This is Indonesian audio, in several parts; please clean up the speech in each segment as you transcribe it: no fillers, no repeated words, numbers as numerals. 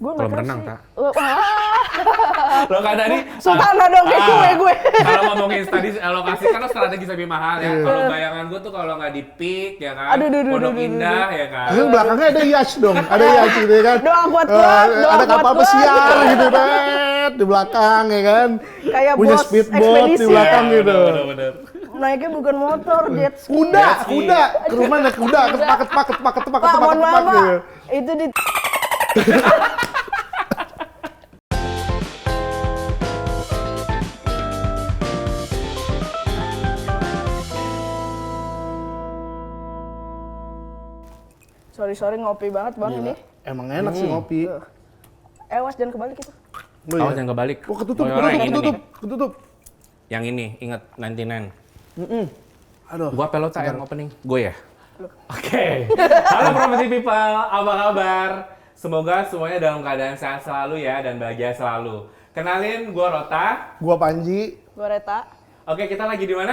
Gue Kalau berenang, tak? Lo kan tadi Sultana dong kayak gue. Kalau ngomongin tadi alokasi kan lo strategi lebih mahal ya. Kalau bayangan gue tuh kalau nggak di Peak ya kan, Pondok Indah ya kan. Terus belakangnya ada yacht dong, ada yacht gitu ya kan. Doa kuat kuat, Ada kapal pesiar gitu kan di belakang ya kan. Kayak punya bos speedboat di ekspedisi belakang ya. gitu. Bener. Naiknya bukan motor, jet ski. Kuda, ke rumah naik kuda, ketepak Pak, mohon maaf gitu. Pak. Itu di Sorry ngopi banget bang Gila. ini. Emang enak sih ngopi. Awas jangan kebalik itu. Oh, jangan kebalik. Oh, ketutup. Yang ini, ingat 99. Aduh. Gua pelot yang opening. Gue ya? Oke. Halo Property People, apa kabar? Semoga semuanya dalam keadaan sehat selalu ya dan bahagia selalu. Kenalin, gua Rota. Gua Panji. Gue Reta. Oke, kita lagi di mana?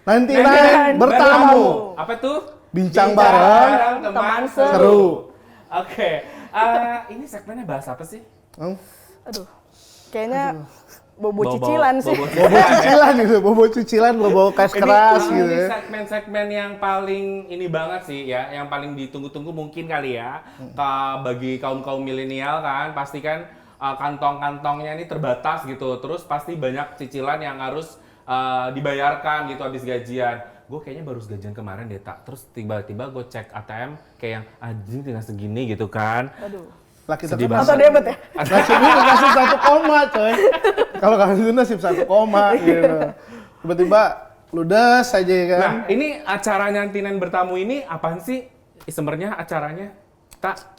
99 bertamu. Apa tuh? Bincang bareng teman seru. Oke. Ini segmennya bahas apa sih? Aduh. Kayaknya bobo cicilan sih. Bobo cicilan, bobo cash keras gitu Ini ya. segmen-segmen yang paling ini banget sih ya, yang paling ditunggu-tunggu mungkin kali ya. Bagi kaum-kaum milenial kan, pasti kan kantong-kantongnya ini terbatas gitu. Terus pasti banyak cicilan yang harus dibayarkan gitu habis gajian. Gue kayaknya baru gajian kemarin deh, tak. Terus tiba-tiba gue cek ATM kayak yang anjing tinggal segini gitu kan. Aduh. Lah kita Sedih kan Atau debet ya? nasibnya nasib 1 koma coy. Kalau kalian itu nasib 1 koma gitu. Tiba-tiba ludes aja ya kan. Nah, ini acara nyantinan bertamu ini apaan sih? Sebenarnya acaranya, tak?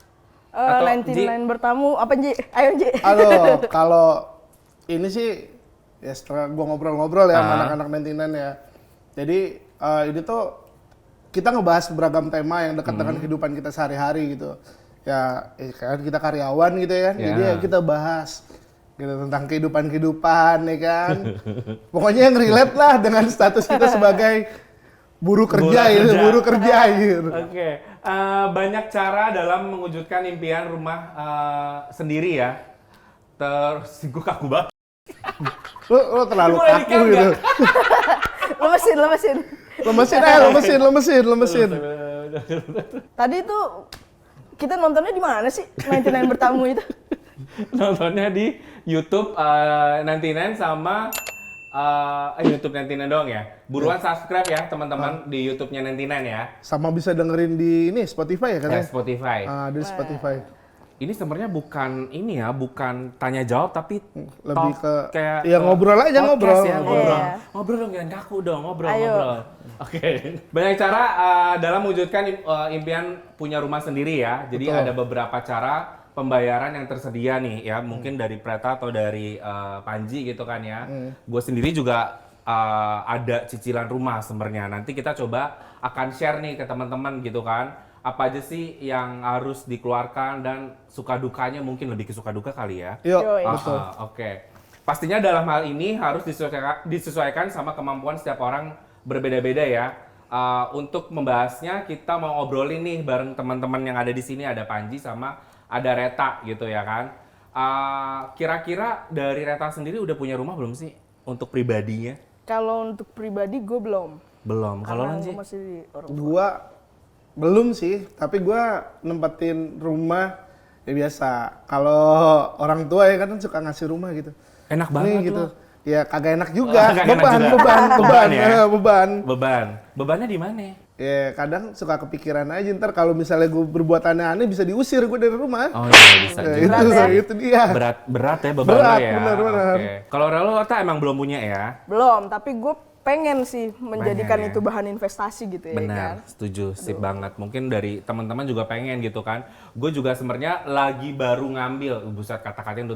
Atau 99 bertamu apa Ji? Ayo Ji. Aduh, kalau ini sih ya setelah gua ngobrol-ngobrol ya sama anak-anak 99 ya. Jadi ini tuh kita ngebahas beragam tema yang dekat dengan kehidupan kita sehari-hari gitu. Ya, kan kita karyawan gitu ya kan. Jadi ya kita bahas gitu tentang kehidupan ya kan. Pokoknya yang relate lah dengan status kita sebagai buruh kerja gitu. Oke. Banyak cara dalam mewujudkan impian rumah sendiri ya. Terus gue kaku banget. Lo terlalu Boleh kaku di-cut gitu. Lemesin. Tadi Tadi tuh kita nontonnya di mana sih 99 bertamu itu? nontonnya di YouTube 99 sama YouTube 99 doang ya. Buruan subscribe ya teman-teman di YouTube-nya 99 ya. Sama bisa dengerin di ini Spotify ya katanya. Spotify. Di Spotify. Ini sebenarnya bukan ini ya, bukan tanya jawab tapi Lebih talk, ke kayak ya ngobrol aja podcast ngobrol. ya, ngobrol. Iya. Ngobrol dong, jangan kaku dong, ngobrol. Ayo. Oke. Banyak cara dalam mewujudkan impian punya rumah sendiri ya. Jadi Betul. ada beberapa cara pembayaran yang tersedia nih ya, mungkin dari Preta atau dari Panji gitu kan ya. Gue sendiri juga ada cicilan rumah sebenarnya. Nanti kita coba akan share nih ke teman-teman gitu kan. Apa aja sih yang harus dikeluarkan dan suka dukanya, mungkin lebih ke suka duka kali ya. Yuk, Yoi. betul. Oke. Pastinya dalam hal ini harus disesuaikan sama kemampuan setiap orang berbeda-beda ya. Untuk membahasnya kita mau ngobrolin nih bareng teman-teman yang ada di sini, ada Panji sama ada Reta gitu ya kan. Kira-kira dari Reta sendiri udah punya rumah belum sih untuk pribadinya? Kalau untuk pribadi gue belum. Belum. Kalau Karena Lanji? gue masih di orang tua. Gua belum sih, tapi gua nempetin rumah ya biasa. Kalau orang tua ya kan suka ngasih rumah gitu. Enak banget Nih, gitu. loh. Ya kagak enak juga. Kagak enak juga. Beban. Bebannya di mana? Ya kadang suka kepikiran aja ntar kalau misalnya gue berbuat aneh-aneh bisa diusir gue dari rumah. Oh iya bisa Ya, juga. itu dia. Berat ya beban Berat, lo ya. benar. Oke. Kalau Relo emang belum punya ya? Belum, tapi gue pengen sih menjadikan Pengen ya? itu bahan investasi gitu ya kan. Benar, setuju, sip banget. Mungkin dari teman-teman juga pengen gitu kan. Gue juga sebenarnya lagi baru ngambil, buset kata-katanya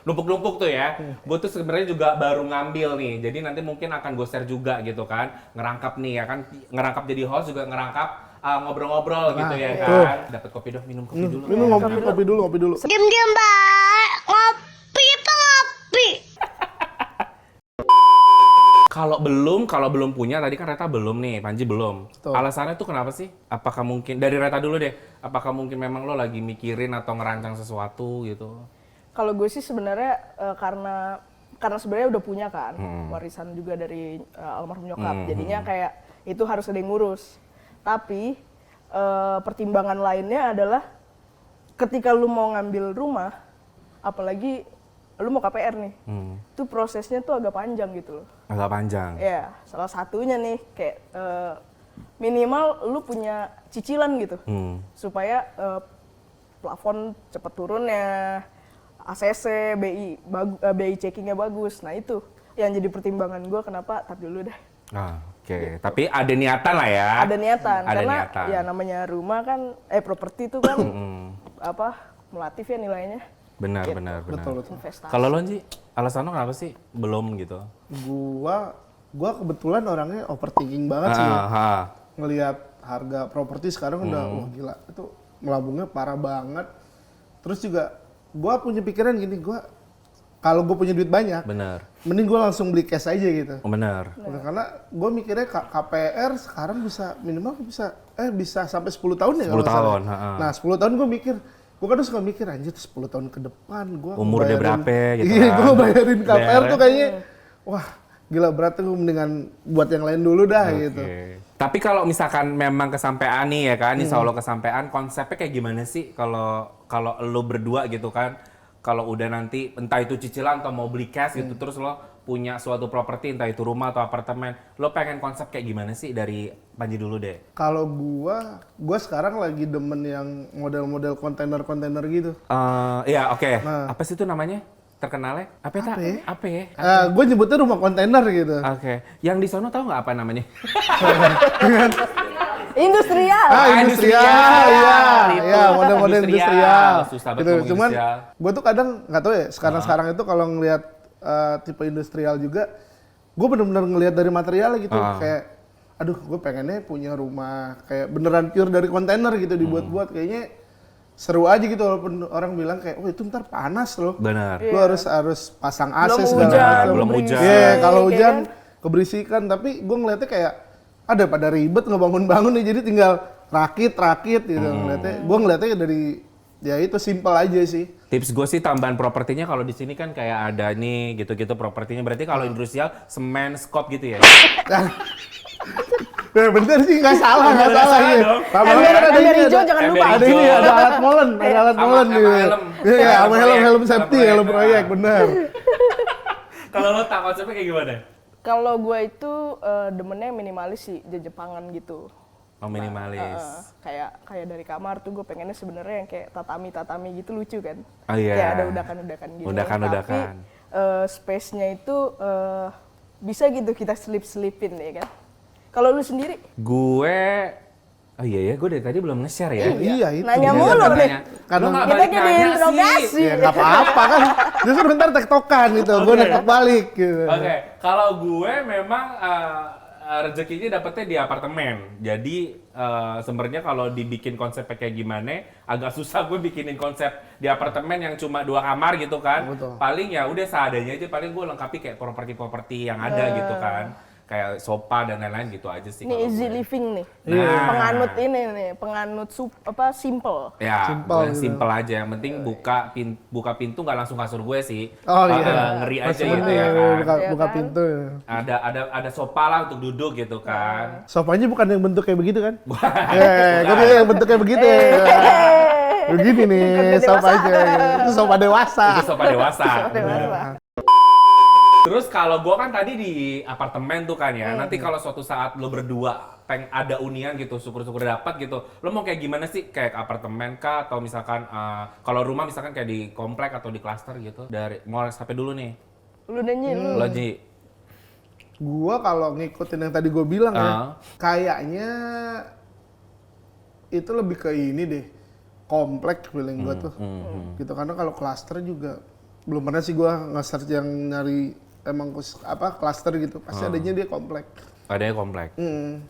numpuk-numpuk tuh ya. Gue tuh sebenarnya juga baru ngambil nih. Jadi nanti mungkin akan gue share juga gitu kan. Ngerangkap nih ya kan, ngerangkap jadi host juga ngerangkap ngobrol-ngobrol gitu ya kan. Dapat kopi dong, minum kopi dulu. Minum ngopi dulu. Diam-diam, Mbak. Ngopi apa ngopi? Kalau belum punya, tadi kan Reta belum nih, Panji belum. Betul. Alasannya tuh kenapa sih? Apakah mungkin, dari Reta dulu deh, apakah mungkin memang lo lagi mikirin atau ngerancang sesuatu gitu? Kalau gue sih sebenarnya karena sebenarnya udah punya kan warisan juga dari almarhum nyokap. Jadinya kayak itu harus ada yang ngurus. Tapi pertimbangan lainnya adalah ketika lu mau ngambil rumah, apalagi lu mau KPR nih, itu prosesnya tuh agak panjang gitu loh. Agak panjang. Ya, salah satunya nih kayak minimal lu punya cicilan gitu, supaya plafon cepet turunnya, ACC, BI checkingnya bagus. Nah itu yang jadi pertimbangan gue kenapa tapi dulu deh. Oke. Tapi ada niatan lah ya. Ada niatan, Ada karena niatan. ya namanya rumah kan, properti itu kan melatif ya nilainya. Benar. Betul. Investasi. Kalau lo Ji, alasan lo kenapa sih belum gitu? Gua kebetulan orangnya overthinking banget sih. Ngelihat harga properti sekarang udah wah gila, itu melambungnya parah banget. Terus juga gua punya pikiran gini, kalau gue punya duit banyak, Bener. mending gue langsung beli cash aja gitu. Bener. Karena gue mikirnya KPR sekarang bisa minimal bisa sampai 10 tahun ya. 10 tahun. Nah 10 tahun gue mikir, gue kan suka mikir anjir 10 tahun ke depan gue Umur udah berapa gitu iya, kan. gue bayarin KPR Bayar. tuh kayaknya, wah gila berat tuh, mendingan buat yang lain dulu dah gitu. Tapi kalau misalkan memang kesampean nih ya kan, insya Allah kesampean, konsepnya kayak gimana sih kalau lo berdua gitu kan? Kalau udah nanti entah itu cicilan atau mau beli cash gitu, terus lo punya suatu properti, entah itu rumah atau apartemen, lo pengen konsep kayak gimana sih dari Panji dulu deh? Kalau gue sekarang lagi demen yang model-model kontainer-kontainer gitu. Iya oke. Nah. Apa sih itu namanya? Terkenalnya? Apa ya? Apa ya? Gue nyebutnya rumah kontainer gitu. Oke. Yang di sono tahu nggak apa namanya? Industrial. Industrial, iya, model-model industrial. Susah gitu. banget ngomong Cuman industrial. gue tuh kadang nggak tahu ya, sekarang itu kalau ngelihat tipe industrial juga, gue bener-bener ngelihat dari materialnya gitu, kayak, aduh, gue pengennya punya rumah kayak beneran pure dari kontainer gitu, dibuat-buat kayaknya seru aja gitu, walaupun orang bilang kayak, oh itu ntar panas loh. Benar. Lu harus pasang AC Belum segala hujan, macam. belum hujan. Iya, kalau Kayak hujan kan? keberisikan, tapi gue ngeliatnya kayak ada pada ribet ngebangun-bangun nih, jadi tinggal rakit gitu ngeliatnya. Gue ngeliatnya dari ya itu simple aja sih. Tips gue sih tambahan propertinya kalau di sini kan kayak ada nih gitu-gitu propertinya. Berarti kalau industrial semen, skop gitu ya. Nah, bener sih, nggak salah Nggak iya. salah dong. Tambahnya kan ada Ember ini, hijau jangan lupa. ada ini, ada alat molen, Sama gitu. helm. Iya, sama Helm helm proyek, safety, helm helm proyek. proyek, bener. Kalau lo tak konsepnya kayak gimana? Kalau gue itu demennya minimalis sih, Jepangan gitu. Oh minimalis. Kayak dari kamar tuh gue pengennya sebenarnya yang kayak tatami gitu lucu kan. Oh iya. Kayak ada udakan-udakan gitu. Udakan-udakan. Tapi space-nya itu bisa gitu kita selip-selipin ya kan. Kalau lu sendiri? Gue, oh iya ya, gue dari tadi belum nge-share ya. Iya, itu. Nanya Iya, mulu kan. nih. Karena Lo nggak Kita balik kayak nanya diinterogasi. sih. ya nggak apa-apa kan. Justru ntar tektokan gitu, gue nektok balik gitu. Oke, kalau gue memang rezekinya dapetnya di apartemen. Jadi sebenarnya kalau dibikin konsep kayak gimana, agak susah gue bikinin konsep di apartemen yang cuma 2 kamar gitu kan. Betul. Paling ya udah seadanya aja. Paling gue lengkapi kayak properti-properti yang ada gitu kan. Kayak sofa dan lain-lain gitu aja sih. Ini kalau easy gue. living nih. Nah. Penganut ini nih, penganut simple. Ya, Simple gue gitu. simple aja. Yang penting buka pintu nggak langsung kasur gue sih. Oh iya. Ngeri aja Pasti gitu ini ya kan. buka Ya kan? pintu. Ada sofa lah untuk duduk gitu kan. Sofanya bukan yang bentuk kayak begitu kan? Kan dia yang bentuk kayak begitu. Begini nih Bentuk sofa dewasa. aja. Itu sofa dewasa. Itu sofa dewasa. Dewasa. Terus kalau gue kan tadi di apartemen tuh kan ya. Nanti kalau suatu saat lo berdua ada unian gitu, syukur-syukur dapat gitu. Lo mau kayak gimana sih? Kayak apartemen kah atau misalkan kalau rumah misalkan kayak di komplek atau di klaster gitu. Dari mau sampai dulu nih. Lu nanya lu. Lo Ji. Gua kalau ngikutin yang tadi gue bilang ya, kayaknya itu lebih ke ini deh, komplek feeling gua tuh. Gitu, karena kalau klaster juga belum pernah sih gua nge-search yang nyari emang klaster gitu. Pasti adanya dia komplek. Adanya komplek.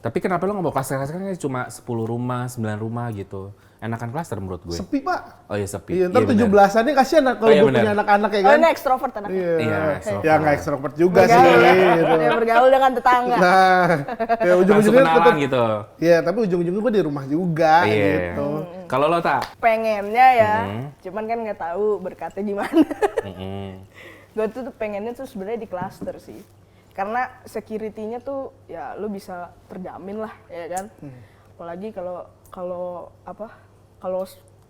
Tapi kenapa lo nggak mau klaster? Kan cuma 10 rumah, 9 rumah gitu. Enakan klaster menurut gue. Sepi, Pak. Oh iya sepi. Iya, ntar 17-an nih kasihan kalau iya, gue bener. punya anak-anak ya Oh kan. ini ekstrovert anaknya. Iya, Ya nggak ekstrovert juga sih. Bergaul, Gitu. ya, bergaul dengan tetangga. Nah, ya Langsung ujung-ujungnya kenalan tetep, gitu. ya tapi ujung-ujungnya gue di rumah juga Iya. gitu. Kalau lo tak? Pengennya ya, cuman kan nggak tahu berkatnya gimana. Gue tuh pengennya tuh sebenarnya di klaster sih. Karena security-nya tuh ya lu bisa terjamin lah, ya kan. Apalagi kalau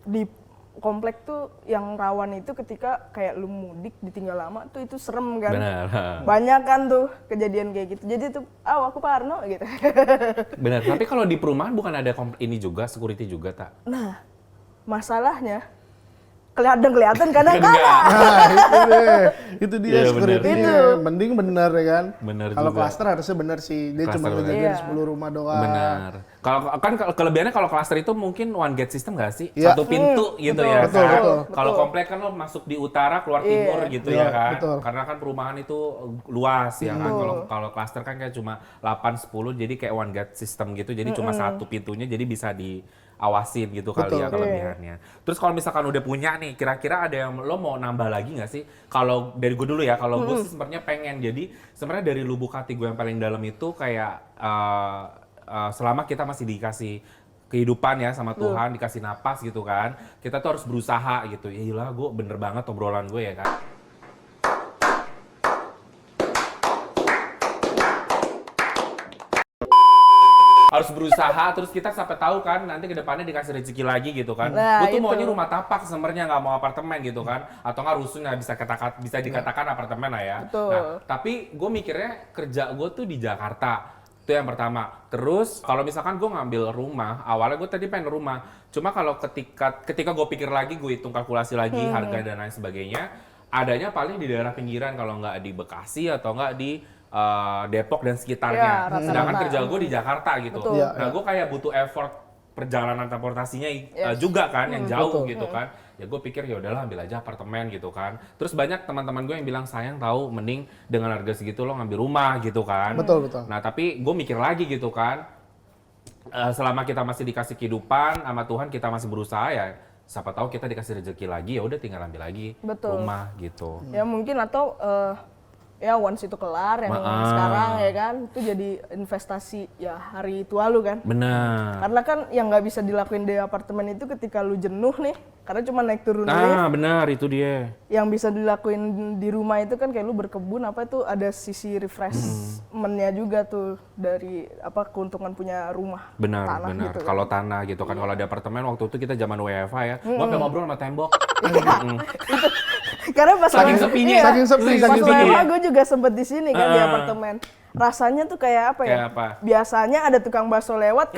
di komplek tuh yang rawan itu ketika kayak lu mudik ditinggal lama tuh itu serem kan. Benar. Banyak kan tuh kejadian kayak gitu. Jadi tuh, aku parno gitu. Benar. Tapi kalau di perumahan bukan ada ini juga, security juga tak? Nah, masalahnya kelihatan kadang-kadang. Nah, itu dia Iya, security-nya. Mending bener ya kan. Bener Kalau juga. klaster harusnya bener sih. Dia Cluster cuma bener. ngejagain Iya. 10 rumah doang. Benar. Kalau kelebihannya kalau klaster itu mungkin one gate system nggak sih? Iya. Satu pintu gitu ya betul, kan. betul. Kalau komplek kan lo masuk di utara keluar timur gitu Iya, ya kan. betul. Karena kan perumahan itu luas ya kan. Kalau klaster kan kayak cuma 8 10 jadi kayak one gate system gitu. Jadi cuma satu pintunya jadi bisa diawasin gitu kali ya kelebihannya. Terus kalau misalkan udah punya nih, kira-kira ada yang lo mau nambah lagi nggak sih? Kalau dari gue dulu ya, kalau gue sih sebenarnya pengen. Jadi sebenarnya dari lubuk hati gue yang paling dalam itu kayak selama kita masih dikasih kehidupan ya sama Tuhan, dikasih napas gitu kan, kita tuh harus berusaha gitu. Ya iyalah, gue bener banget obrolan gue ya kan. Harus berusaha, terus kita sampai tahu kan nanti ke depannya dikasih rezeki lagi gitu kan. Nah, Gue tuh itu. maunya rumah tapak sebenarnya, nggak mau apartemen gitu kan. Atau nggak rusun ya bisa dikatakan apartemen lah ya. Betul. Nah, tapi gue mikirnya kerja gue tuh di Jakarta. Itu yang pertama. Terus kalau misalkan gue ngambil rumah, awalnya gue tadi pengen rumah. Cuma kalau ketika gue pikir lagi, gue hitung kalkulasi lagi harga dan lain sebagainya, adanya paling di daerah pinggiran kalau nggak di Bekasi atau nggak di Depok dan sekitarnya. Ya, rata-rata. Sedangkan kerja gue di Jakarta gitu. Betul. Iya, Nah, gue kayak butuh effort perjalanan transportasinya juga kan yang jauh gitu kan. Ya gue pikir ya udahlah ambil aja apartemen gitu kan. Terus banyak teman-teman gue yang bilang sayang tahu mending dengan harga segitu lo ngambil rumah gitu kan. Betul, betul. Nah, tapi gue mikir lagi gitu kan. Selama kita masih dikasih kehidupan sama Tuhan, kita masih berusaha ya. Siapa tahu kita dikasih rezeki lagi, ya udah tinggal ambil lagi Betul. rumah gitu. Ya mungkin atau ya once itu kelar yang sekarang ya kan itu jadi investasi ya hari tua lu kan. Benar. Karena kan yang nggak bisa dilakuin di apartemen itu ketika lu jenuh nih, karena cuma naik turun lift. Nah, benar itu dia. Yang bisa dilakuin di rumah itu kan kayak lu berkebun apa itu ada sisi refreshment-nya juga tuh dari apa keuntungan punya rumah Benar, tanah benar. gitu kan. Kalau tanah gitu kan, kalau ada apartemen waktu itu kita zaman WFH ya, gua sampai ngobrol sama tembok. Karena pas Saking WFH sepinya. iya, Saking sepi, pas saking sepi. WFH gue juga sempet di sini kan di apartemen. Rasanya tuh kayak apa ya? Kayak apa? Biasanya ada tukang bakso lewat,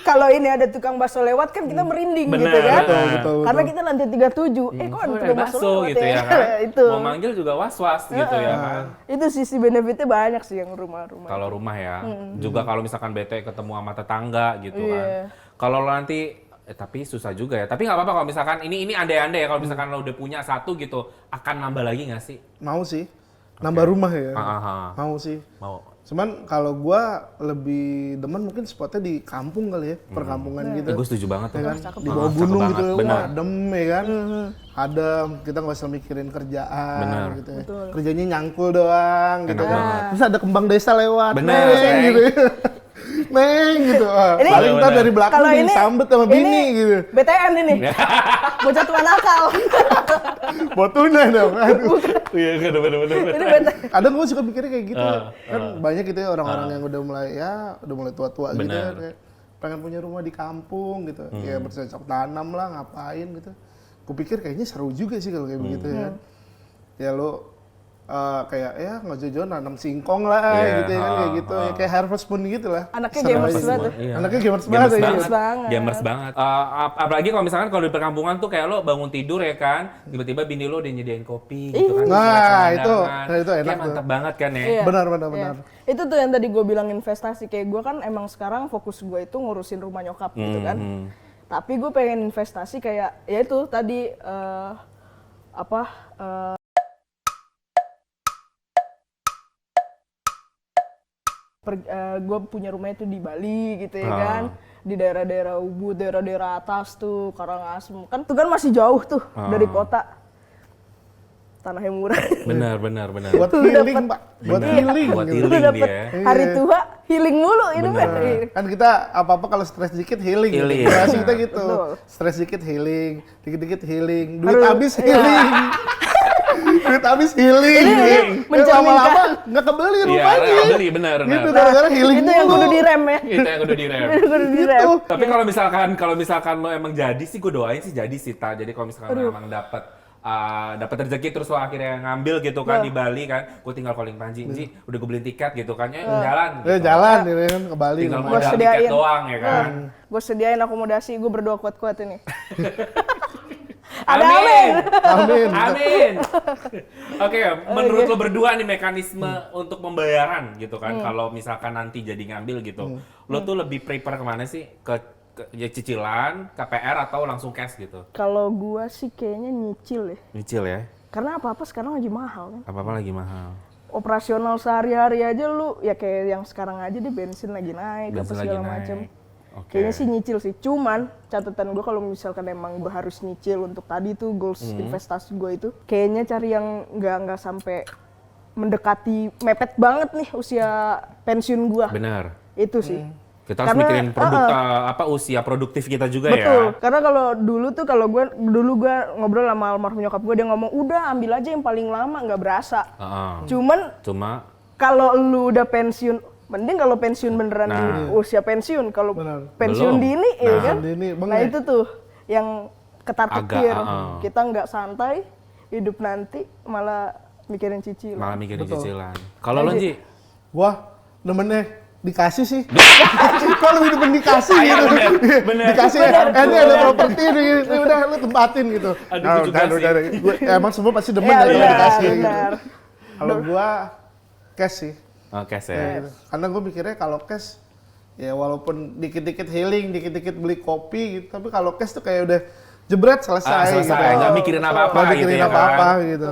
kalau ini ada tukang bakso lewat kan kita merinding Benar, gitu kan. betul. Karena kita lantai 37. Kok ada Ada tukang bakso bakso lewat gitu ya kan. itu. Mau manggil juga was-was gitu ya kan. Itu sisi benefitnya banyak sih yang rumah-rumah. Kalau rumah ya, juga kalau misalkan bete ketemu sama tetangga gitu kan. Iya. Kalau lo nanti tapi susah juga ya. Tapi nggak apa-apa kalau misalkan ini andai-andai ya kalau misalkan lo udah punya satu gitu, akan nambah lagi nggak sih? Mau sih. Nambah rumah ya. Mau sih. Mau. Cuman kalau gua lebih demen mungkin spotnya di kampung kali ya, perkampungan gitu. Gue setuju banget tuh. Ya kan? Cakep. Di bawah Cakep gunung banget, gitu, benar. adem ya kan. Adem, kita nggak usah mikirin kerjaan Benar. gitu ya. Kerjanya nyangkul doang gitu Enak kan. banget. Terus ada kembang desa lewat. Benar, Neng, Neng. gitu. Neng gitu. Ah, Ini- paling ntar dari belakang Kalau ini disambet sama bini ini gitu. BTN ini. Bocah tua nakal. Botuna dong. Aduh. Iya, bener-bener. Ini BTN. Kadang gue suka mikirnya kayak gitu. Ah, Kan banyak gitu ya orang-orang yang udah mulai tua-tua gitu Benar. kan. Kayak pengen punya rumah di kampung gitu. Ya bercocok tanam lah, ngapain gitu. Kupikir kayaknya seru juga sih kalau kayak begitu ya. Ya lo kayak ya ngejojo nanam singkong lah Iya, gitu ya kan kayak gitu. Ya kayak Harvest Moon gitu lah. Anaknya Seru gamers aja. banget tuh. Iya. Anaknya gamers banget Gamers ya. banget. banget. Gamers banget. Apalagi kalau misalkan kalau di perkampungan tuh kayak lo bangun tidur ya kan, tiba-tiba bini lo udah nyediain kopi gitu kan. Nah, terus itu Kayak enak mantap tuh. banget kan ya. Iya. Benar. Iya. Itu tuh yang tadi gue bilang investasi. Kayak gue kan emang sekarang fokus gue itu ngurusin rumah nyokap gitu kan. Tapi gue pengen investasi kayak ya itu tadi gue punya rumahnya tuh di Bali gitu ya kan, di daerah-daerah Ubud, daerah-daerah atas tuh, Karangasem, kan itu kan masih jauh tuh dari kota, tanahnya murah. Benar. Buat healing, Pak. Buat healing. Buat gitu. healing Udah dapet dia. hari tua, healing mulu hidupnya. Kan kita apa-apa kalau stres dikit healing. Healing. Gitu. Bahasa kita gitu. Betul. Stres dikit healing, dikit-dikit healing, duit Harus- habis healing. Duit habis healing. mencerminkan. Lama-lama nggak kebeli Iya, rumahnya. beli benar. Gitu gara-gara healing Itu yang mulu. kudu direm ya. Itu yang udah direm. Itu kudu direm. Gitu. Tapi kalau misalkan lo emang jadi sih, gue doain sih jadi sih, Ta. Jadi kalau misalkan lo emang dapat rezeki terus lo akhirnya ngambil gitu kan di Bali kan, gue tinggal calling Panji, udah gue beliin tiket gitu kan, ya jalan. Ya Gitu. jalan ini kan ke Bali. Tinggal namanya. modal sediain. tiket doang ya kan. Gue sediain akomodasi, gue berdoa kuat-kuat ini. Amin. Amin. Amin. Oke, menurut lo berdua nih mekanisme untuk pembayaran gitu kan, kalau misalkan nanti jadi ngambil gitu, lo tuh lebih prefer kemana sih? Ya cicilan, KPR atau langsung cash gitu? Kalau gue sih kayaknya nyicil ya. Nyicil ya? Karena apa-apa sekarang lagi mahal kan. Apa-apa lagi mahal. Operasional sehari-hari aja lu, ya kayak yang sekarang aja deh bensin lagi naik, Bensin apa lagi segala naik. macam. Oke. Kayaknya sih nyicil sih. Cuman catatan gue kalau misalkan emang gue harus nyicil untuk tadi tuh goals investasi gue itu, kayaknya cari yang nggak sampai mendekati mepet banget nih usia pensiun gue. Benar. Itu sih. Kita harus Karena, mikirin usia produktif kita juga Betul. ya. Karena kalau dulu gue ngobrol sama almarhum nyokap gue, dia ngomong udah ambil aja yang paling lama nggak berasa. Cuman Cuma kalau lu udah pensiun, mending kalau pensiun beneran di usia pensiun. Kalau Benar. pensiun Belum. dini, ya kan? Pensiun dini, Bang, Nah ya? itu tuh yang ketar-ketir. Agak, Kita nggak santai, hidup nanti malah mikirin cicilan. malah mikirin cicilan. Kalau lo Ji? Wah, demennya dikasih sih. Kok lebih demen dikasih gitu. bener. Dikasih ya. Ini ada properti nih, ini udah lu tempatin gitu. Aduh, gua juga sih. Emang semua pasti demen Ya, ya kalau benar, dikasih gitu. benar. Kalau gua cash sih. Oh, cash Ya, ya. gitu. Karena gue mikirnya kalau cash ya walaupun dikit-dikit healing, dikit-dikit beli kopi gitu, tapi kalau cash tuh kayak udah jebret selesai, Selesai, gitu. nggak mikirin apa-apa Nggak gitu mikirin ya apa-apa kan. gitu.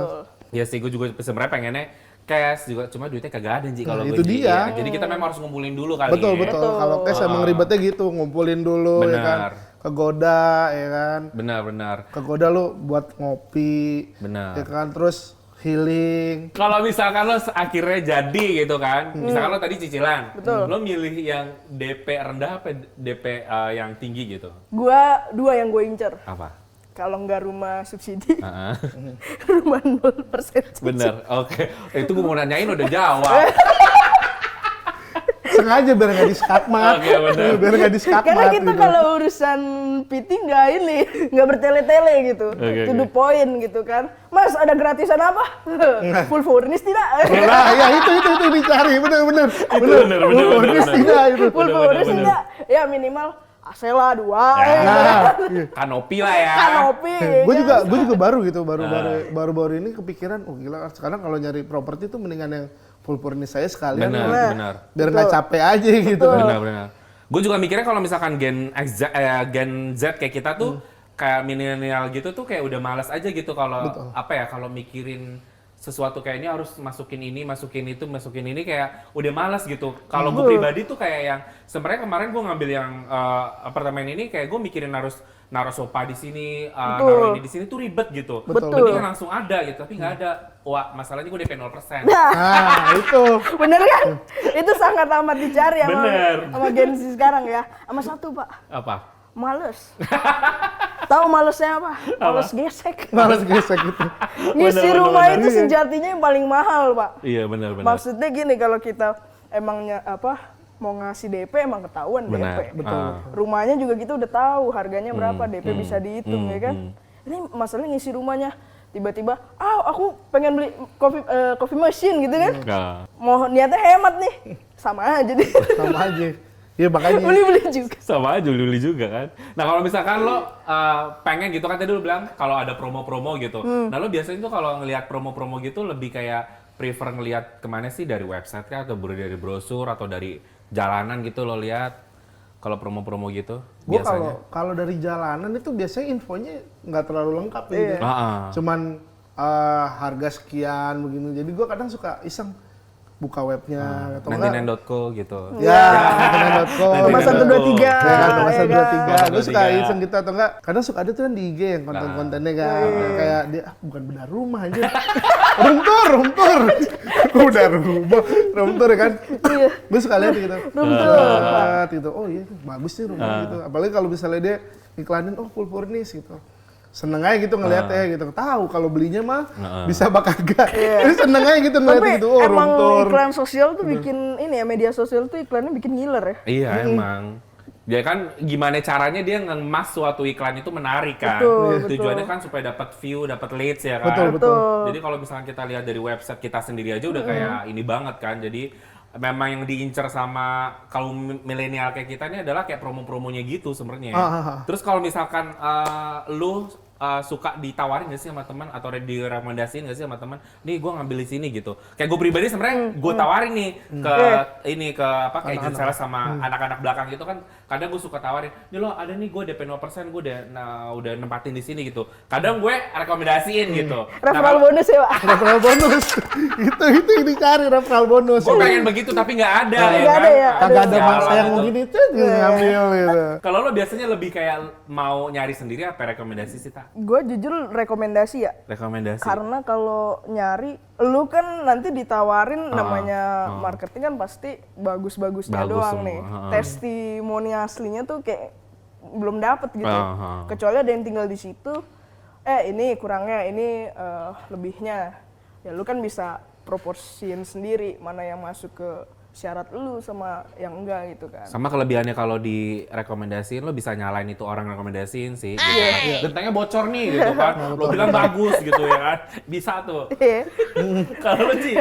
Ya sih, gue juga sebenarnya pengennya cash juga, cuma duitnya kagak ada Ji kalau Nah, gue itu Ji. dia. Ya, jadi kita memang harus ngumpulin dulu kali Betul, ya. betul. Kalau cash emang ribetnya gitu, ngumpulin dulu ya kan. Benar. Kegoda ya kan. Benar. Kegoda lu buat ngopi. Benar. Ya kan, terus healing. Kalau misalkan lo akhirnya jadi gitu kan, misalkan lo tadi cicilan, lo milih yang DP rendah apa DP yang tinggi gitu? Dua yang gue incer. Apa? Kalau nggak rumah subsidi, Heeh. rumah 0% cicil. Bener, oke. Itu gue mau nanyain udah jawab. Sengaja biar nggak diskakmat. Oke, bener. Biar nggak diskakmat. Karena kita gitu. kalau urusan PT nggak bertele-tele gitu, Oke, to the point gitu kan. Mas ada gratisan apa? Full furnish tidak? Nah, ya itu dicari, bener. bener. Furnish tidak itu. Full furnish tidak? Ya minimal AC lah 2. Nah, Kanopi lah ya. Kanopi. gue juga baru gitu, baru ini kepikiran, oh gila sekarang kalau nyari properti tuh mendingan yang full furnish saya sekalian. Benar. Biar nggak capek aja gitu kan. Benar. Gue juga mikirnya kalau misalkan Gen Z kayak kita tuh kayak milenial gitu tuh kayak udah malas aja gitu kalau kalau mikirin sesuatu kayak ini harus masukin ini, masukin itu, masukin ini kayak udah malas gitu. Kalau gue pribadi tuh kayak yang sebenarnya kemarin gue ngambil yang apartemen ini kayak gue mikirin harus naruh sofa di sini, naruh ini di sini tuh ribet gitu. Betul. Mending langsung ada gitu, tapi nggak ada. Wah, masalahnya gue DP 0%. Nah, itu. Bener kan? Itu sangat amat dicari Bener. sama Gen Z sekarang ya. Sama satu Pak, Apa? males. Tahu malesnya apa? Males gesek. Males gesek gitu. Ngisi Bener, rumah bener. itu sejatinya yang paling mahal Pak. Iya benar. Maksudnya gini, kalau kita emangnya mau ngasih DP emang ketahuan Benar. DP. Rumahnya juga kita udah tahu harganya berapa, DP bisa dihitung ya kan. Ini masalahnya ngisi rumahnya tiba-tiba, aku pengen beli coffee machine gitu kan. Mau niatnya hemat nih, sama aja deh. Sama aja. Iya makanya. Beli-beli juga. Sama aja beli juga kan. Nah kalau misalkan lo pengen gitu kan tadi lo bilang kalau ada promo-promo gitu. Nah lo biasanya tuh kalau ngelihat promo-promo gitu lebih kayak prefer ngelihat kemana sih, dari website kah atau dari brosur atau dari jalanan gitu lo lihat kalau promo-promo gitu Gue biasanya? kalau dari jalanan itu biasanya infonya nggak terlalu lengkap gitu. Ah. Cuman harga sekian begini. Jadi gue kadang suka iseng. buka webnya atau enggak 99.co gitu. ya 99.com Nomor 123. ya kan nomor ya 123 gue suka 123. iseng gitu atau enggak kadang suka ada tuh kan di IG yang konten-kontennya kan kayak dia bukan benar rumah aja room tour udah room tour ya kan Iya. gue suka lihat gitu Room tour. Lihat gitu oh iya bagus nih rumah gitu apalagi kalau misalnya dia iklanin oh full furnish gitu seneng aja gitu ngeliatnya gitu tahu kalau belinya mah bisa apa kagak jadi seneng aja gitu ngeliatnya Tapi gitu oh room emang tour iklan sosial tuh bikin ini ya, media sosial tuh iklannya bikin ngiler ya. Iya emang. Ya kan gimana caranya dia ngemas suatu iklan itu menarik kan. Betul, Tujuannya kan supaya dapat view, dapat leads ya kan. betul Jadi kalau misalnya kita lihat dari website kita sendiri aja udah kayak ini banget kan. Jadi memang yang diincar sama kaum milenial kayak kita ini adalah kayak promo-promonya gitu sebenarnya. Terus kalau misalkan lu suka ditawarin gak sih sama teman atau direkomendasiin gak sih sama teman, nih gue ngambil di sini gitu. Kayak gue pribadi sebenarnya gue tawarin nih ke ini ke apa kayak agent sales sama anak-anak belakang gitu kan. Kadang gue suka tawarin, nih lo ada nih gue DP 0% gue udah nempatin di sini gitu. Kadang gue rekomendasiin gitu. Referral bonus ya, Pak. referral bonus itu yang dicari referral bonus Gue pengen begitu tapi nggak ada ya Nggak kan. ada ya. kagak ada Sialan masa yang itu. mau gini tuh ngambil gitu Kalau lo biasanya lebih kayak mau nyari sendiri apa rekomendasi sih, Tak? Gue jujur rekomendasi ya. Rekomendasi. Karena kalau nyari, lu kan nanti ditawarin namanya marketing kan pasti bagus-bagusnya Bagus doang semua, nih. Testimoni aslinya tuh kayak belum dapet gitu. Ah. Kecuali ada yang tinggal di situ, ini kurangnya, ini lebihnya. Ya lu kan bisa proporsiin sendiri mana yang masuk ke syarat lu sama yang enggak gitu kan. Sama kelebihannya kalau direkomendasiin lo bisa nyalain itu orang rekomendasiin sih gitu kan. Gentengnya bocor nih gitu kan. Lo bilang bagus gitu ya kan. Bisa tuh. Iya. Kalau lo Ci,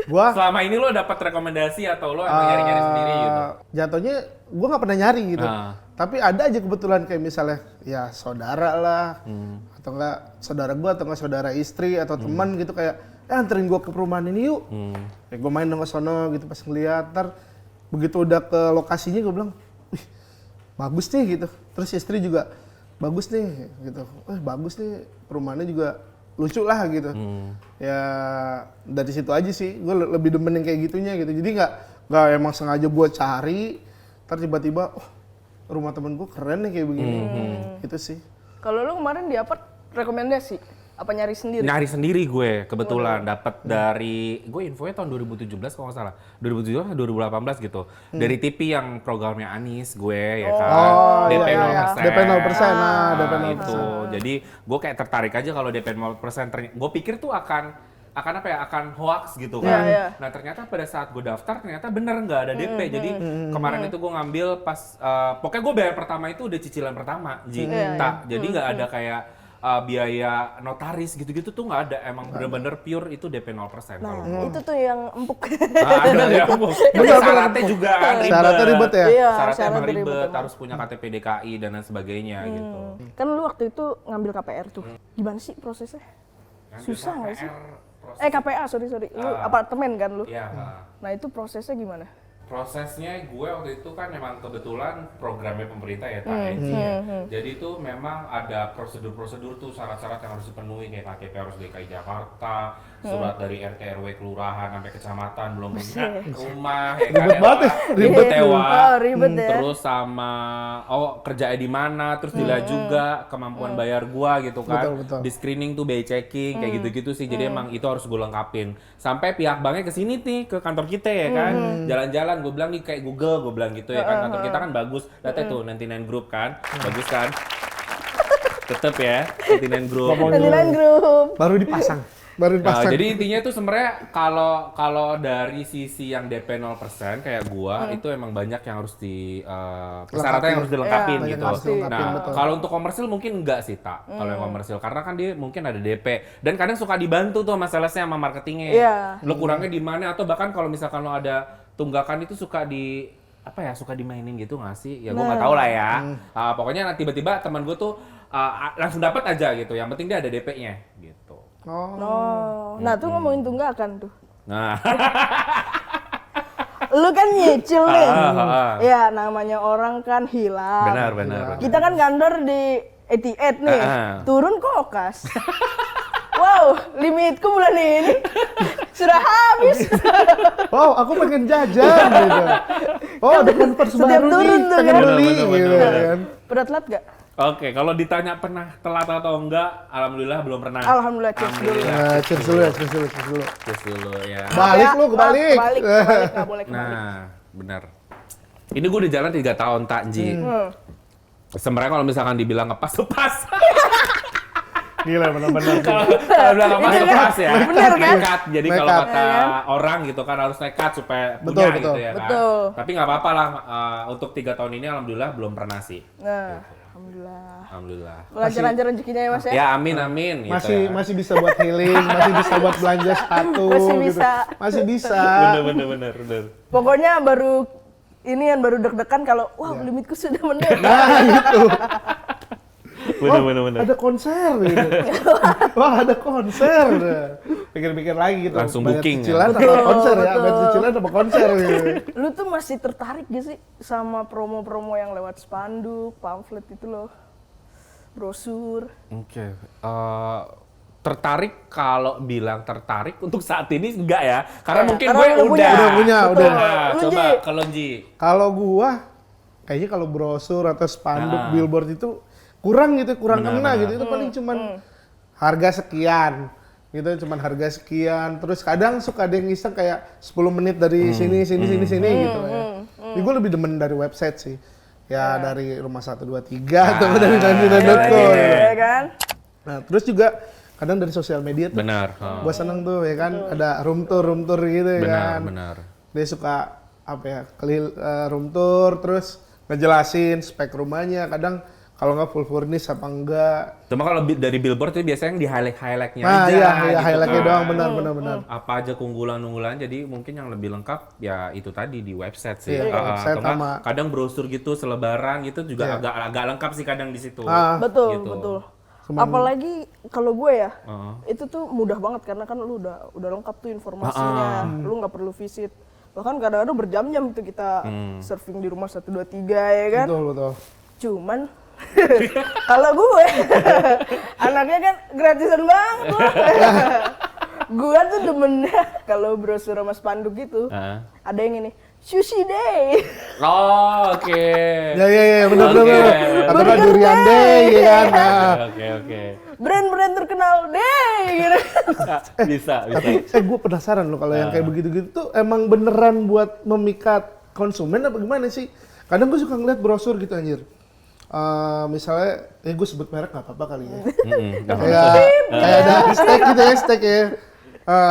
gua selama ini lo dapat rekomendasi atau lo emang nyari-nyari sendiri gitu? jatuhnya gua nggak pernah nyari gitu Ah. tapi ada aja kebetulan kayak misalnya ya saudara lah atau enggak saudara gua atau enggak saudara istri atau teman gitu kayak anterin gua ke perumahan ini yuk kayak gua main dong ke sono gitu pas ngeliat ntar begitu udah ke lokasinya gua bilang wih bagus nih gitu terus istri juga bagus nih gitu bagus nih perumahannya juga lucu lah gitu ya dari situ aja sih gua lebih demen yang kayak gitunya gitu jadi nggak emang sengaja buat cari ntar tiba-tiba rumah temen gua keren nih kayak begini itu sih Kalau lu kemarin di apart rekomendasi apa nyari sendiri? Nyari sendiri gue kebetulan dapat dari gue infonya tahun 2017 kalau nggak salah 2017 atau 2018 gitu dari TV yang programnya Anis gue ya kan DP 0%. DP 0%, nah, DP 0%. Itu jadi gue kayak tertarik aja kalau DP 0%. Gue pikir tuh akan apa ya akan hoax gitu kan. Iya. Nah ternyata pada saat gue daftar ternyata bener nggak ada DP. Jadi kemarin itu gue ngambil pas pokoknya gue bayar pertama itu udah cicilan pertama, jadi nggak ada kayak biaya notaris gitu-gitu tuh nggak ada, emang bener-bener pure itu DP 0% kalau Nah, itu tuh yang empuk. ada ya, tapi syaratnya juga ribet. Syaratnya ribet ya? Iya, Syaratnya emang syaratnya ribet, emang. harus punya KTP DKI dan lain sebagainya gitu. Kan lu waktu itu ngambil KPR tuh. Gimana sih prosesnya? Susah nggak sih? KPA, sorry. Lu apartemen kan lu? Iya. Nah itu prosesnya gimana? Prosesnya gue waktu itu kan memang kebetulan programnya pemerintah ya TAEJ ya. Jadi itu memang ada prosedur-prosedur tuh syarat-syarat yang harus dipenuhi kayak KTP harus DKI Jakarta, surat dari RT RW kelurahan sampai kecamatan belum punya rumah ya kan. Ribet banget ya, ribet tewa. Ribet ya. Terus sama kerjanya di mana, terus dilihat juga kemampuan bayar gua gitu kan. Betul. Di screening tuh BI checking kayak gitu-gitu sih. Jadi emang itu harus gue lengkapin. Sampai pihak banknya kesini nih ke kantor kita ya kan. Jalan-jalan gue bilang nih kayak Google gue bilang gitu ya kan. Kantor kita kan bagus. Lihat tuh 99 Group kan. Bagus kan. Tetep ya 99 Group. Sembilan grup. baru dipasang Nah, jadi intinya itu sebenarnya kalau dari sisi yang DP 0% kayak gua itu emang banyak yang harus persyaratan yang harus dilengkapin Iya, gitu. harus dilengkapin, Nah, betul. kalau untuk komersil mungkin enggak sih Tak. Kalau yang komersil karena kan dia mungkin ada DP dan kadang suka dibantu tuh sama salesnya sama marketingnya. Iya. Lo kurangnya di mana atau bahkan kalau misalkan lo ada tunggakan itu suka suka dimainin gitu nggak sih? Ya gue nggak tahu lah ya. Pokoknya tiba-tiba teman gue tuh langsung dapat aja gitu. Yang penting dia ada DP-nya gitu. Nah tuh ngomongin tunggakan tuh. Nah, Lu kan nyicil nih. Ah. Ya namanya orang kan hilang. benar. Kita kan kantor di 88 nih. Ah. Turun kokas. Wow, limitku bulan ini Sudah habis. Oh, aku pengen jajan gitu. Oh, ada Converse Setiap baru nih, turun tuh pengen kan. beli Bener, gitu bener. kan. Pernah telat gak? Oke, kalau ditanya pernah telat atau enggak, alhamdulillah belum pernah. Alhamdulillah, cheers dulu. Nah, cheers dulu ya, cheers dulu, cheers dulu. Cheers dulu ya. Balik lu, kebalik. Kebalik, nggak boleh kebalik. Nah, benar. Ini gue udah jalan 3 tahun, Tak Ji. Sebenarnya kalau misalkan dibilang ngepas, pas. Gila, benar-benar. Kalau bilang ngepas, pas ya. Bener, kan? Nekat. Jadi kalau Nekat. kata orang gitu kan harus nekat supaya Betul, punya betul. gitu ya kan. Betul. Tapi nggak apa-apa lah. Untuk 3 tahun ini alhamdulillah belum pernah sih. Nah, alhamdulillah. Alhamdulillah. Lancar-lancar rezekinya ya Mas ya. Ya amin amin. Gitu Masih ya. masih bisa buat healing, masih bisa buat belanja sepatu Masih gitu. bisa. Masih bisa. Bener. Pokoknya baru ini yang baru deg-degan kalau wah limitku sudah menit. Nah, gitu. Bener. Ada konser gitu. Wah, ada konser. Pikir-pikir lagi gitu. Langsung Bayar booking, cicilan ya? apa konser ya? Betul. Bayar cicilan apa konser gitu. Lu tuh masih tertarik gak sih sama promo-promo yang lewat spanduk, pamflet itu loh? Brosur. Oke. Tertarik kalau bilang tertarik untuk saat ini enggak ya? Karena Ya, mungkin karena gue lu punya. udah. Udah Betul. punya. Nah, Lu, coba Ji. kalau Ji. Kalau gua kayaknya kalau brosur atau spanduk billboard itu kurang gitu, kurang kena gitu. Itu paling cuman harga sekian. Gitu cuman harga sekian. Terus kadang suka ada yang iseng kayak 10 menit dari sini gitu ya. Ini gue lebih demen dari website sih. Ya dari rumah 123 atau dari nanti.co. Ya kan? Nah, terus juga kadang dari sosial media tuh. Benar. Gua seneng tuh ya kan, ada room tour gitu ya kan. Benar. Dia suka apa ya, room tour terus ngejelasin spek rumahnya, kadang kalau nggak full furnish apa enggak. Cuma kalau dari billboard itu biasanya yang di highlight-highlightnya Nah, aja. iya, gitu highlightnya kan. doang, benar. Apa aja keunggulan-unggulan, jadi mungkin yang lebih lengkap ya itu tadi di website sih. Iya, website Atau nggak, sama- kadang brosur gitu selebaran gitu juga Iya. agak lengkap sih kadang di situ. Betul, Gitu. betul. Cuman- Apalagi kalau gue ya, Heeh. itu tuh mudah banget karena kan lu udah lengkap tuh informasinya, lu nggak perlu visit. Bahkan kadang-kadang berjam-jam tuh kita surfing di rumah 123 ya kan. Betul. Cuman kalau gue anaknya kan gratisan banget tuh. Gue tuh demennya kalau brosur sama spanduk gitu. Heeh. Ada yang ini Sushi Day. Oh, oke. Ya, benar. Oke. Atau nggak durian deh, ya kan. Nah. Oke. Brand-brand terkenal day gitu. Bisa. Tapi gue penasaran loh kalau yang kayak begitu-gitu tuh emang beneran buat memikat konsumen apa gimana sih? Kadang gue suka ngeliat brosur gitu anjir. Misalnya, gue sebut merek nggak apa-apa kali ya. Kayak ada steak gitu ya, steak ya.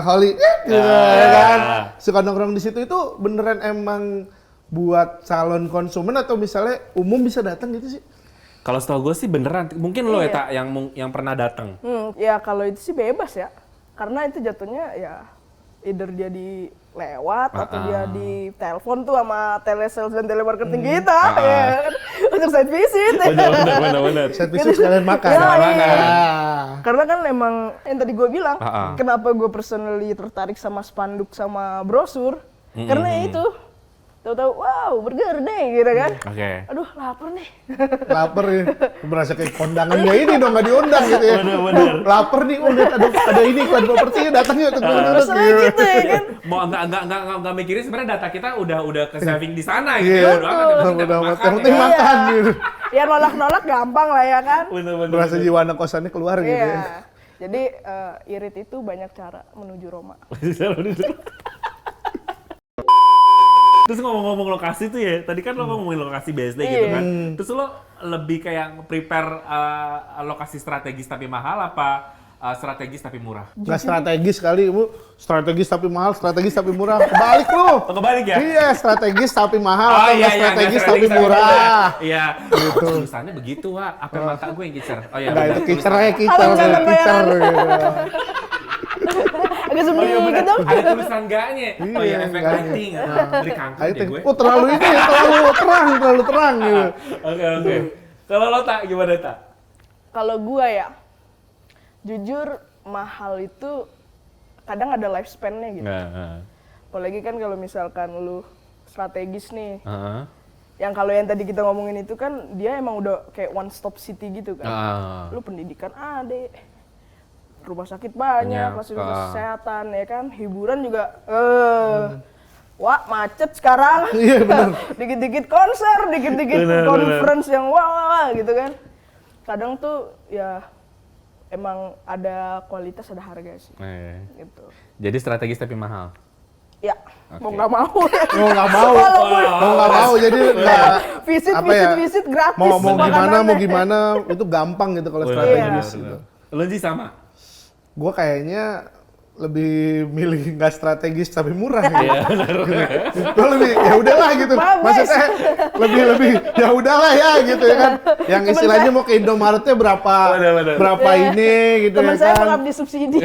Holy gitu ya kan. Suka nongkrong di situ itu beneran emang buat calon konsumen atau misalnya umum bisa datang gitu sih? Kalau setahu gue sih beneran. Mungkin lo ya Tak yang pernah datang. Ya kalau itu sih bebas ya. Karena itu jatuhnya ya either dia di lewat atau dia di telepon tuh sama telesales dan telemarketing kita ya kan? Untuk site visit. Bener. Set visit sekalian makan. Ya, Nah, iya. nah. Karena kan emang yang tadi gue bilang, Ah. kenapa gue personally tertarik sama spanduk sama brosur? Karena ya itu, tahu-tahu wow burger deh gitu kan. Oke. Aduh lapar nih. Lapar ya, berasa kayak kondangan ya ini dong nggak diundang gitu ya. Bener. Lapar nih, udah ada ini iklan properti datang yuk untuk duduk Masalah gitu ya kan. Mau enggak mikirin sebenarnya data kita udah ke saving di sana gitu. Iya, Bodo amat, yang penting dapat yang makan, penting ya. makan gitu. Ya nolak-nolak gampang lah ya kan. Bener. Berasa jiwa anak kosannya keluar gitu ya. Iya. Jadi irit itu banyak cara menuju Roma. Terus ngomong-ngomong lokasi tuh ya, tadi kan lo ngomongin lokasi BSD gitu Iya. kan. Terus lo lebih kayak prepare lokasi strategis tapi mahal apa strategis tapi murah? Nggak strategis kali, Bu. Strategis tapi mahal, strategis tapi murah. Kebalik lu. Oh, kebalik ya? Iya, strategis tapi mahal, atau nggak nggak strategis tapi murah. Iya. Gitu. Tulisannya begitu, Wak. Apa mata gue yang kicer? Oh iya. Enggak, benar. itu kicer aja, Kalau nggak kicer gitu. Agak Oh iya sedikit benar. dong. Ada tulisan enggaknya. Oh iya, efek enggaknya. lighting. Beri kanker Ayo, deh gue. oh terlalu ini, terlalu terang gitu. Oke. Kalau lo Tak, gimana Tak? Kalau gua ya, jujur mahal itu kadang ada lifespan-nya gitu. Apalagi kan kalau misalkan lu strategis nih, yang kalau yang tadi kita ngomongin itu kan dia emang udah kayak one stop city gitu kan. Lu pendidikan ada, rumah sakit banyak, Banyak, fasilitas kesehatan ya kan, hiburan juga wah macet sekarang. Iya benar. Dikit-dikit konser, dikit-dikit conference yang wah gitu kan. Kadang tuh ya emang ada kualitas ada harga sih. Gitu. Jadi strategis tapi mahal. Ya, Oke. mau nggak mau. Mau nggak mau, mau nggak mau, jadi nggak apa ya, visit gratis. mau makanannya. gimana, itu gampang gitu kalau Benar, strategis Iya. gitu. Lo Ji sama? Gue kayaknya lebih milih nggak strategis tapi murah gitu. Gue lebih ya udahlah gitu. Bagus. Maksudnya lebih ya udahlah ya gitu ya kan. Yang istilahnya mau ke Indomaretnya berapa ini gitu Temen ya saya kan. pengabdi subsidi.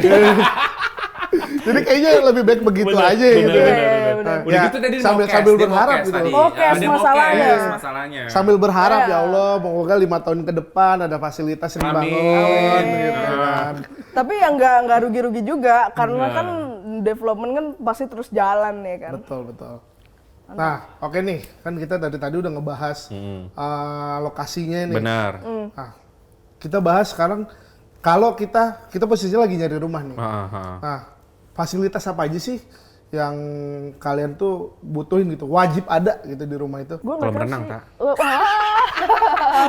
Jadi kayaknya lebih baik begitu aja gitu. benar. Nah, Udah ya, gitu tadi sambil berharap gitu. Mokes masalahnya. masalahnya. Sambil berharap Iya. ya Allah, semoga 5 tahun ke depan ada fasilitas yang dibangun gitu kan. Tapi yang nggak rugi-rugi juga karena kan development kan pasti terus jalan ya kan. Betul. Nah, oke nih, kan kita dari tadi udah ngebahas lokasinya nih. Benar. Nah, kita bahas sekarang kalau kita posisinya lagi nyari rumah nih. Nah, fasilitas apa aja sih yang kalian tuh butuhin gitu, wajib ada gitu di rumah itu? Gue Kalau nggak berenang, sih. Tak. Wah,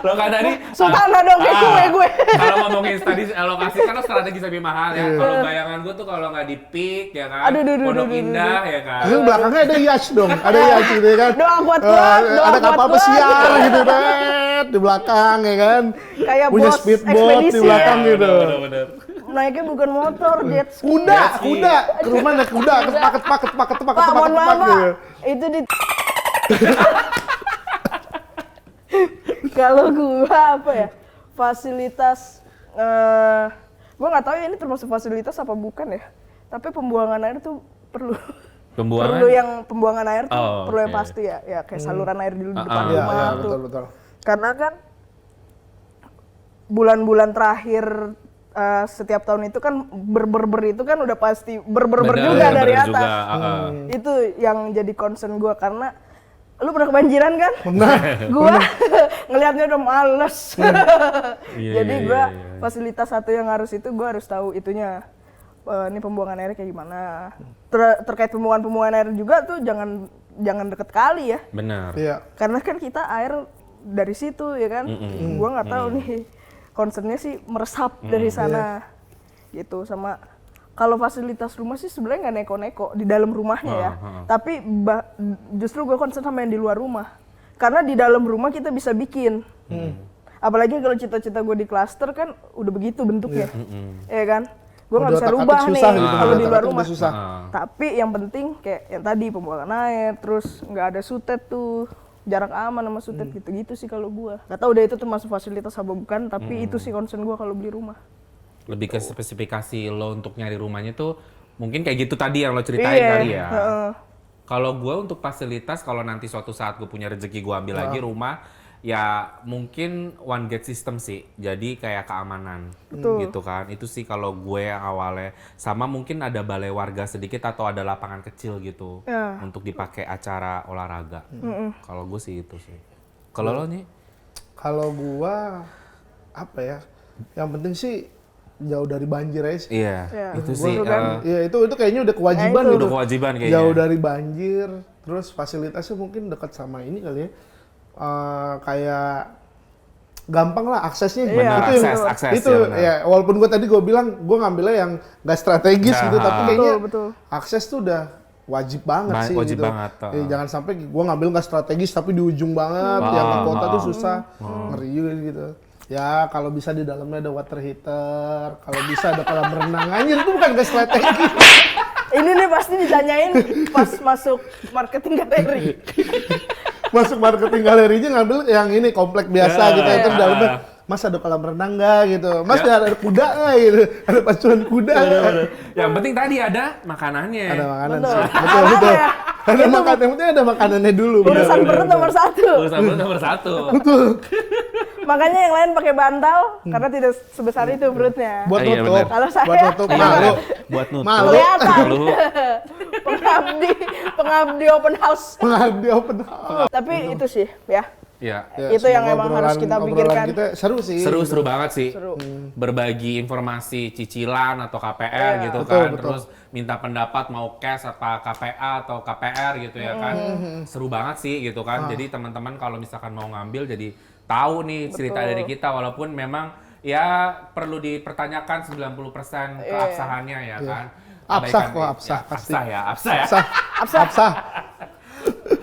Lo kan tadi Sultana dong kayak gue. Kalau ngomongin tadi alokasi kan lo strategi lebih mahal ya. Kalau bayangan gue tuh kalau nggak di Peak ya kan, Pondok Indah ya kan. Terus belakangnya ada yacht dong, ada yacht gitu ya kan. Doa kuat-kuat, doa ada kapal kuat-kuat. pesiar gitu kan di belakang ya kan. Kayak Punya bos speedboat ekspedisi di belakang ya. gitu. Bener. Naiknya bukan motor, jet ski. Kuda, Jet ski. ke rumah naik kuda, paket Pak, mohon maaf Pak. gitu. Itu di kalau gua apa ya? Fasilitas gua nggak tahu ya ini termasuk fasilitas apa bukan ya. Tapi pembuangan air tuh perlu. Pembuangan? Perlu yang pembuangan air tuh Oh, perlu yang oke. pasti ya. Ya kayak saluran air di depan Iya, rumah iya, tuh. betul. Karena kan bulan-bulan terakhir setiap tahun itu kan ber itu kan udah pasti ber Bener, juga dari bener atas. juga, Itu yang jadi concern gue karena lu pernah kebanjiran kan? Pernah. Gua ngelihatnya udah males. Iya, Jadi iya, gua iya. fasilitas satu yang harus itu gua harus tahu itunya. Ini pembuangan air kayak gimana. Terkait pembuangan air juga tuh jangan deket kali ya. Benar. Iya. Karena kan kita air dari situ ya kan. Gua nggak tahu nih concernnya sih meresap dari sana. Gitu sama kalau fasilitas rumah sih sebenarnya nggak neko-neko di dalam rumahnya ya. Tapi justru gue concern sama yang di luar rumah. Karena di dalam rumah kita bisa bikin. Apalagi kalau cita-cita gue di klaster kan udah begitu bentuknya. Ya kan? Gue nggak Udah bisa otak-atik rubah nih susah gitu, kalau di luar otak-atik rumah. udah susah. Tapi yang penting kayak yang tadi pembuangan air, terus nggak ada sutet tuh. Jarak aman sama sutet gitu-gitu sih kalau gue. Gak tau udah itu termasuk fasilitas apa bukan, tapi itu sih concern gue kalau beli rumah. Lebih ke spesifikasi lo untuk nyari rumahnya tuh mungkin kayak gitu tadi yang lo ceritain Iya, kali ya. Kalau gue untuk fasilitas, kalau nanti suatu saat gue punya rezeki gue ambil lagi rumah, ya mungkin one gate system sih. Jadi kayak keamanan gitu kan. Itu sih kalau gue yang awalnya. Sama mungkin ada balai warga sedikit atau ada lapangan kecil gitu untuk dipakai acara olahraga. Kalau gue sih itu sih. Kalau lo nih? Kalau gua apa ya? Yang penting sih jauh dari banjir aja sih. Iya, Iya. itu Gua sih. kan- Iya, itu kayaknya udah kewajiban Nah, itu. gitu. Udah kewajiban kayaknya. Jauh dari banjir, terus fasilitasnya mungkin dekat sama ini kali ya. Kayak gampang lah aksesnya. Benar, Itu akses itu ya, benar. ya, walaupun gua tadi bilang gua ngambilnya yang nggak strategis gitu, tapi kayaknya Betul. akses tuh udah wajib banget sih Wajib gitu. banget, Jangan sampai gua ngambil nggak strategis tapi di ujung banget, yang ke kota tuh susah, ngeri juga gitu. Ya kalau bisa di dalamnya ada water heater, kalau bisa ada kolam renang. Anjir itu bukan nggak strategi. Ini nih pasti ditanyain pas masuk marketing galeri. Masuk marketing galerinya ngambil yang ini komplek biasa gitu, terus dalamnya Mas ada kolam renang nggak gitu, Mas ada kuda nggak gitu, ada pacuan kuda. Yang penting tadi ada makanannya. Ada makanan Betul. sih, betul. Ya? Ada makanan, yang penting ada makanannya dulu. Urusan perut nomor satu. Urusan lo nomor satu. Makanya yang lain pakai bantal karena tidak sebesar itu perutnya. Buat Iya, nutup, benar. Kalau saya- buat nutup Iya, malu. buat nutup. Malu. Kelihatan. Malu. pengabdi open house. Pengabdi open house. Tapi itu sih ya. Ya. Itu yang semoga emang harus kita obrolan pikirkan. kita seru sih. Seru banget sih. Seru. Berbagi informasi cicilan atau KPR Iya. gitu Betul, kan. betul. Terus minta pendapat mau cash apa KPA atau KPR gitu ya kan. Seru banget sih gitu kan. Jadi teman-teman kalau misalkan mau ngambil jadi tahu nih cerita dari kita walaupun memang ya perlu dipertanyakan 90% keabsahannya ya kan. Absah Abaikan kok, nih. absah, Ya, pasti. absah ya, absah ya. Absah.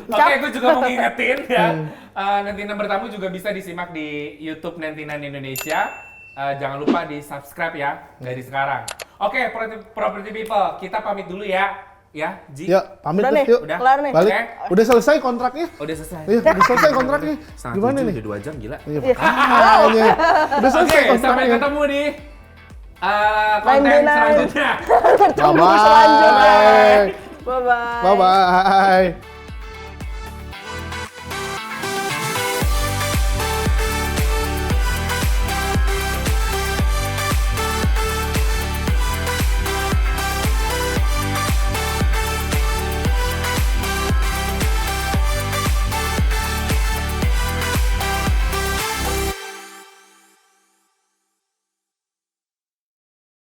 Oke, gue juga mau ngingetin ya. Nantina Bertamu juga bisa disimak di YouTube Nantinan Indonesia. Jangan lupa di subscribe ya dari sekarang. Oke, Property People, kita pamit dulu ya. Ya, Ji. Yuk, pamit Udah tuh, nih, yuk. Udah. kelar nih. Balik. Oke. Udah selesai kontraknya? Udah selesai. Iya, udah selesai kontraknya. Setengah Gimana tujuh, nih? udah 2 jam, gila. Iya, makanya. Udah selesai Oke, sampai kontraknya. ketemu di konten Nantinan. selanjutnya. Tunggu Bye-bye. selanjutnya. Bye-bye. Bye-bye.